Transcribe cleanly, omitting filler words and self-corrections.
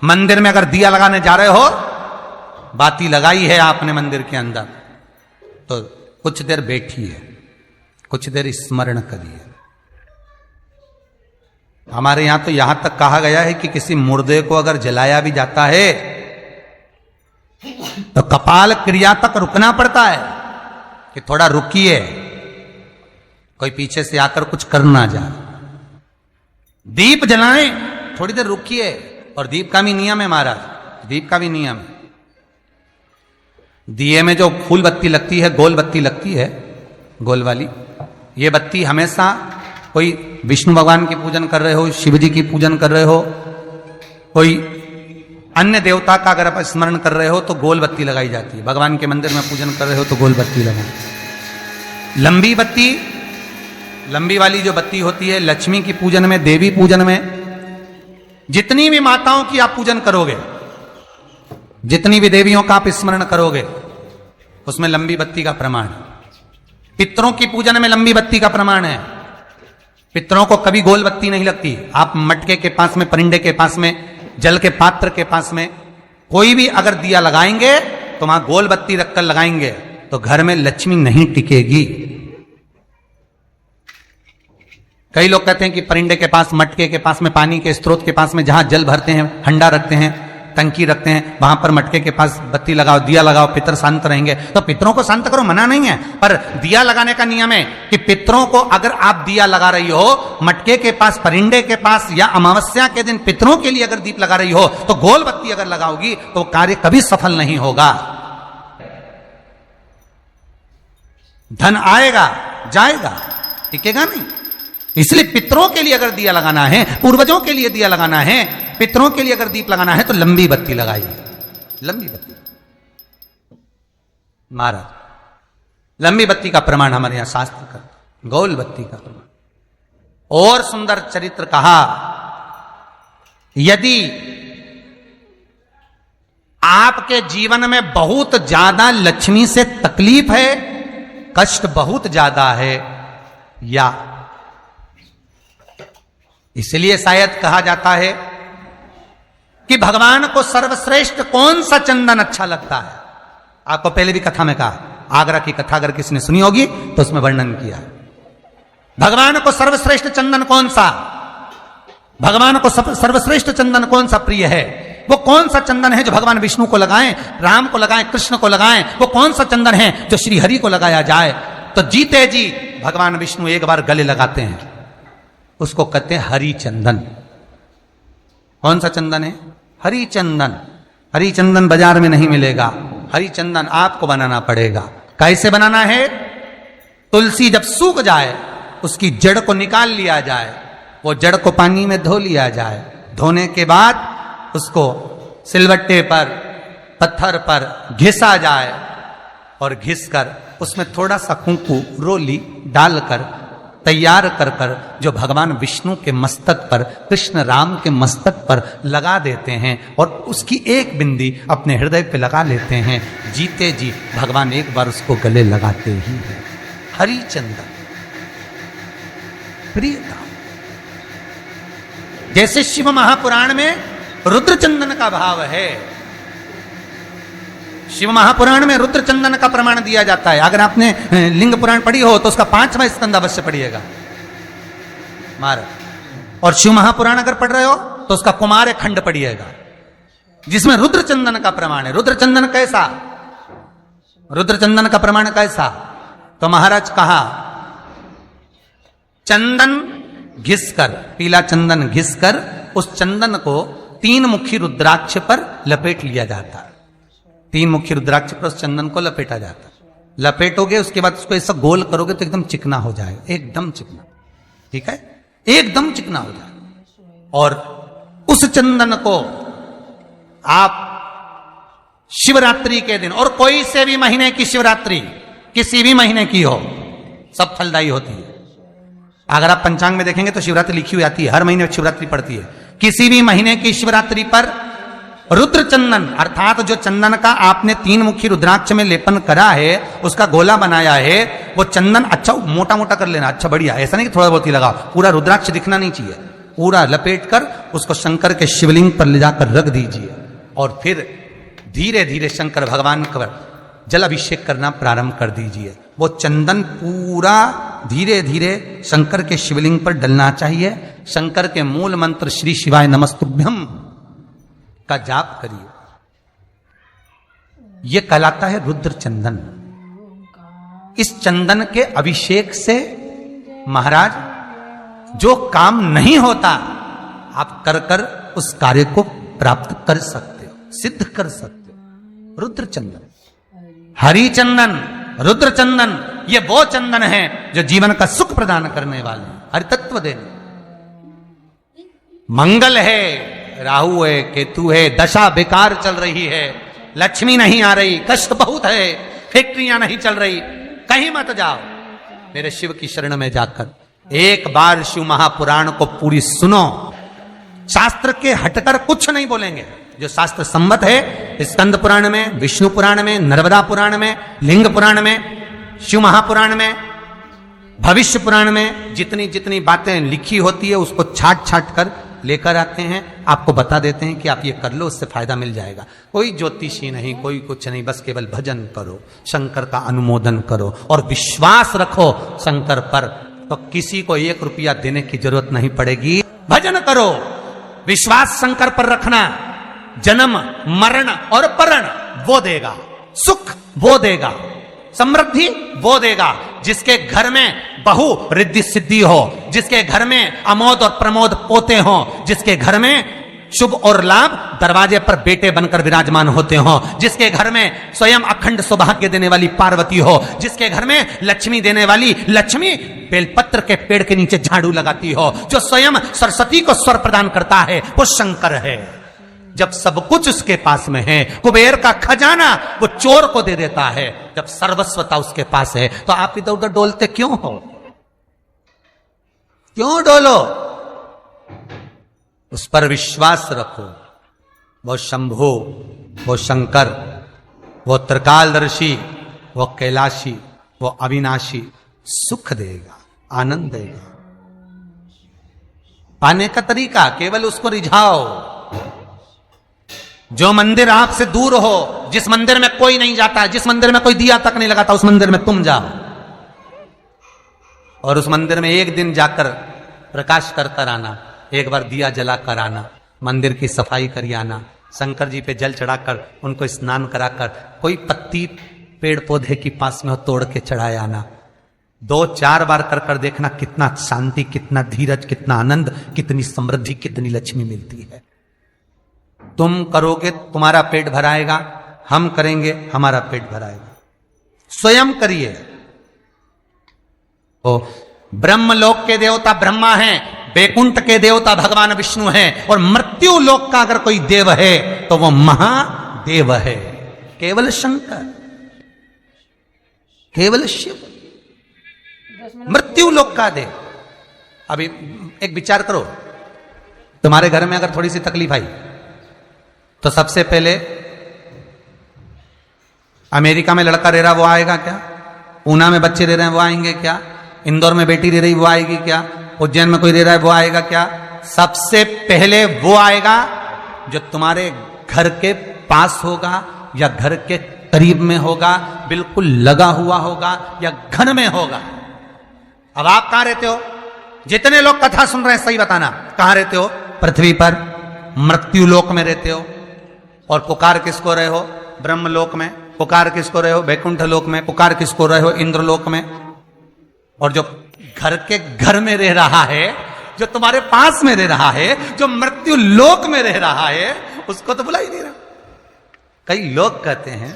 मंदिर में अगर दिया लगाने जा रहे हो, बाती लगाई है आपने मंदिर के अंदर, तो कुछ देर बैठिए, कुछ देर स्मरण करिए। हमारे यहां तो यहां तक कहा गया है कि किसी मुर्दे को अगर जलाया भी जाता है तो कपाल क्रिया तक रुकना पड़ता है कि थोड़ा रुकिए, कोई पीछे से आकर कुछ कर ना जाए। दीप जलाएं, थोड़ी देर रुकिए। और दीप का भी नियम है महाराज, दीप का भी नियम है। दिए में जो फूल बत्ती लगती है, गोल बत्ती लगती है, गोल वाली, ये बत्ती हमेशा कोई विष्णु भगवान की पूजन कर रहे हो, शिव जी की पूजन कर रहे हो, कोई अन्य देवता का अगर आप स्मरण कर रहे हो तो गोल बत्ती लगाई जाती है। भगवान के मंदिर में पूजन कर रहे हो तो गोल बत्ती लगाई। लंबी बत्ती, लंबी वाली जो बत्ती होती है लक्ष्मी की पूजन में, देवी पूजन में, जितनी भी माताओं की आप पूजन करोगे, जितनी भी देवियों का आप स्मरण करोगे, उसमें लंबी बत्ती का प्रमाण है। पितरों की पूजन में लंबी बत्ती का प्रमाण है। पितरों को कभी गोल बत्ती नहीं लगती। आप मटके के पास में, परिंदे के पास में, जल के पात्र के पास में कोई भी अगर दिया लगाएंगे तो वहां गोल बत्ती रखकर लगाएंगे तो घर में लक्ष्मी नहीं टिकेगी। कई लोग कहते हैं कि परिंदे के पास, मटके के पास में, पानी के स्रोत के पास में जहां जल भरते हैं, हंडा रखते हैं, टंकी रखते हैं, वहां पर मटके के पास बत्ती लगाओ, दिया लगाओ, पितर शांत रहेंगे। तो पितरों को शांत करो, मना नहीं है, पर दिया लगाने का नियम है कि पितरों को अगर आप दिया लगा रही हो मटके के पास, परिंदे के पास, या अमावस्या के दिन पितरों के लिए अगर दीप लगा रही हो तो गोल बत्ती अगर लगाओगी तो कार्य कभी सफल नहीं होगा। धन आएगा जाएगा, टिकेगा नहीं। इसलिए पितरों के लिए अगर दिया लगाना है, पूर्वजों के लिए दिया लगाना है, पितरों के लिए अगर दीप लगाना है तो लंबी बत्ती लगाइए, लंबी बत्ती। महाराज, लंबी बत्ती का प्रमाण हमारे यहां शास्त्र करते, गोल बत्ती का प्रमाण। और सुंदर चरित्र कहा, यदि आपके जीवन में बहुत ज्यादा लक्ष्मी से तकलीफ है, कष्ट बहुत ज्यादा है, या इसलिए शायद कहा जाता है कि भगवान को सर्वश्रेष्ठ कौन सा चंदन अच्छा लगता है। आपको पहले भी कथा में कहा, आगरा की कथा अगर किसी ने सुनी होगी तो उसमें वर्णन किया। भगवान को सर्वश्रेष्ठ चंदन कौन सा, भगवान को सर्वश्रेष्ठ चंदन कौन सा प्रिय है, वो कौन सा चंदन है जो भगवान विष्णु को लगाएं, राम को लगाएं, कृष्ण को लगाएं, वो कौन सा चंदन है जो श्री हरि को लगाया जाए। तो जीते जी भगवान विष्णु एक बार गले लगाते हैं, उसको कहते हैं हरि चंदन। कौन सा चंदन है? हरि चंदन। हरि चंदन बाजार में नहीं मिलेगा, हरि चंदन आपको बनाना पड़ेगा। कैसे बनाना है? तुलसी जब सूख जाए उसकी जड़ को निकाल लिया जाए, वो जड़ को पानी में धो लिया जाए, धोने के बाद उसको सिलबट्टे पर, पत्थर पर घिसा जाए और घिसकर उसमें थोड़ा सा कुंकू, रोली डालकर तैयार कर कर जो भगवान विष्णु के मस्तक पर, कृष्ण राम के मस्तक पर लगा देते हैं और उसकी एक बिंदी अपने हृदय पे लगा लेते हैं। जीते जी भगवान एक बार उसको गले लगाते ही हैं। हरि चंदन प्रियता। जैसे शिव महापुराण में रुद्र चंदन का भाव है, शिव महापुराण में रुद्र चंदन का प्रमाण दिया जाता है। अगर आपने लिंग पुराण पढ़ी हो तो उसका 5वां स्कंद अवश्य पढ़िएगा महाराज। और शिव महापुराण अगर पढ़ रहे हो तो उसका कुमार खंड पढ़िएगा, जिसमें रुद्र चंदन का प्रमाण है। रुद्र चंदन कैसा? रुद्र चंदन का प्रमाण कैसा? तो महाराज कहा, चंदन घिसकर, पीला चंदन घिसकर उस चंदन को 3 मुखी रुद्राक्ष पर लपेट लिया जाता है। 3 मुखी रुद्राक्ष पर उस चंदन को लपेटा जाता है। लपेटोगे उसके बाद उसको ऐसा गोल करोगे तो एकदम चिकना हो जाएगा, एकदम चिकना, ठीक है, एकदम चिकना हो जाएगा। और उस चंदन को आप शिवरात्रि के दिन, और कोई से भी महीने की शिवरात्रि, किसी भी महीने की हो, सब फलदायी होती है। अगर आप पंचांग में देखेंगे तो शिवरात्रि लिखी हुई आती है, हर महीने शिवरात्रि पड़ती है। किसी भी महीने की शिवरात्रि पर रुद्र चंदन, अर्थात जो चंदन का आपने 3 मुखी रुद्राक्ष में लेपन करा है, उसका गोला बनाया है, वो चंदन अच्छा मोटा मोटा कर लेना, अच्छा बढ़िया, ऐसा नहीं कि थोड़ा बहुत ही लगाओ, पूरा रुद्राक्ष दिखना नहीं चाहिए, पूरा लपेट कर उसको शंकर के शिवलिंग पर ले जाकर रख दीजिए और फिर धीरे धीरे शंकर भगवान का जल अभिषेक करना प्रारंभ कर दीजिए। वो चंदन पूरा धीरे धीरे शंकर के शिवलिंग पर डलना चाहिए। शंकर के मूल मंत्र श्री शिवाय नमस्तुभ्यम का जाप करिए। यह कहलाता है रुद्र चंदन। इस चंदन के अभिषेक से महाराज जो काम नहीं होता आप कर कर उस कार्य को प्राप्त कर सकते हो, सिद्ध कर सकते हो। रुद्र चंदन, हरि चंदन, रुद्र चंदन, ये वो चंदन है जो जीवन का सुख प्रदान करने वाले हैं, हरि तत्व देने। मंगल है, राहु है, केतु है, दशा बेकार चल रही है, लक्ष्मी नहीं आ रही, कष्ट बहुत है, फैक्ट्रियां नहीं चल रही, कहीं मत जाओ, मेरे शिव की शरण में जाकर एक बार शिव महापुराण को पूरी सुनो। शास्त्र के हटकर कुछ नहीं बोलेंगे, जो शास्त्र सम्मत है स्कंद पुराण में, विष्णु पुराण में, नर्मदा पुराण में, लिंग पुराण में, शिव महापुराण में, भविष्य पुराण में जितनी जितनी बातें लिखी होती है उसको छाट छाट कर लेकर आते हैं, आपको बता देते हैं कि आप ये कर लो, उससे फायदा मिल जाएगा। कोई ज्योतिषी नहीं, कोई कुछ नहीं, बस केवल भजन करो, शंकर का अनुमोदन करो और विश्वास रखो शंकर पर, तो किसी को 1 रुपया देने की जरूरत नहीं पड़ेगी। भजन करो, विश्वास शंकर पर रखना, जन्म मरण और परण वो देगा, सुख वो देगा, समृद्धि वो देगा। जिसके घर में बहु रिद्धि सिद्धि हो, जिसके घर में अमोद और प्रमोद पोते हो, जिसके घर में शुभ और लाभ दरवाजे पर बेटे बनकर विराजमान होते हो, जिसके घर में स्वयं अखंड सौभाग्य देने वाली पार्वती हो, जिसके घर में लक्ष्मी देने वाली लक्ष्मी बेलपत्र के पेड़ के नीचे झाड़ू लगाती हो, जो स्वयं सरस्वती को स्वर प्रदान करता है वो शंकर है। जब सब कुछ उसके पास में है, कुबेर का खजाना वो चोर को दे देता है, जब सर्वस्वता उसके पास है, तो आप इधर उधर डोलते क्यों हो? क्यों डोलो? उस पर विश्वास रखो। वो शंभु, वो शंकर, वो त्रिकालदर्शी, वो कैलाशी, वो अविनाशी सुख देगा, आनंद देगा। पाने का तरीका केवल उसको रिझाओ। जो मंदिर आपसे दूर हो, जिस मंदिर में कोई नहीं जाता, जिस मंदिर में कोई दिया तक नहीं लगाता, उस मंदिर में तुम जाओ और उस मंदिर में एक दिन जाकर प्रकाश कर कर आना, एक बार दिया जला कर आना, मंदिर की सफाई कर आना, शंकर जी पे जल चढ़ाकर उनको स्नान कराकर, कोई पत्ती पेड़ पौधे की पास में हो तोड़ के चढ़ाए आना। 2-4 बार कर कर देखना कितना शांति, कितना धीरज, कितना आनंद, कितनी समृद्धि, कितनी लक्ष्मी मिलती है। तुम करोगे तुम्हारा पेट भराएगा, हम करेंगे हमारा पेट भराएगा। स्वयं करिए। ओ ब्रह्मलोक के देवता ब्रह्मा हैं, बैकुंठ के देवता भगवान विष्णु हैं, और मृत्यु लोक का अगर कोई देव है तो वो महादेव है, केवल शंकर, केवल शिव, मृत्यु लोक का देव। अभी एक विचार करो, तुम्हारे घर में अगर थोड़ी सी तकलीफ आई तो सबसे पहले अमेरिका में लड़का रह रहा वो आएगा क्या? पूना में बच्चे रह रहे हैं वो आएंगे क्या? इंदौर में बेटी रह रही वो आएगी क्या? उज्जैन में कोई रह रहा है वो आएगा क्या? सबसे पहले वो आएगा जो तुम्हारे घर के पास होगा या घर के करीब में होगा, बिल्कुल लगा हुआ होगा या घर में होगा। अब आप कहां रहते हो? जितने लोग कथा सुन रहे हैं सही बताना, कहां रहते हो? पृथ्वी पर मृत्यु लोक में रहते हो। और पुकार किसको रहे हो? ब्रह्मलोक में। पुकार किसको रहे हो? बैकुंठ लोक में। पुकार किसको रहे हो? इंद्रलोक में। और जो घर के घर में रह रहा है, जो तुम्हारे पास में रह रहा है, जो मृत्यु लोक में रह रहा है, उसको तो बुला ही नहीं रहा। कई लोग कहते हैं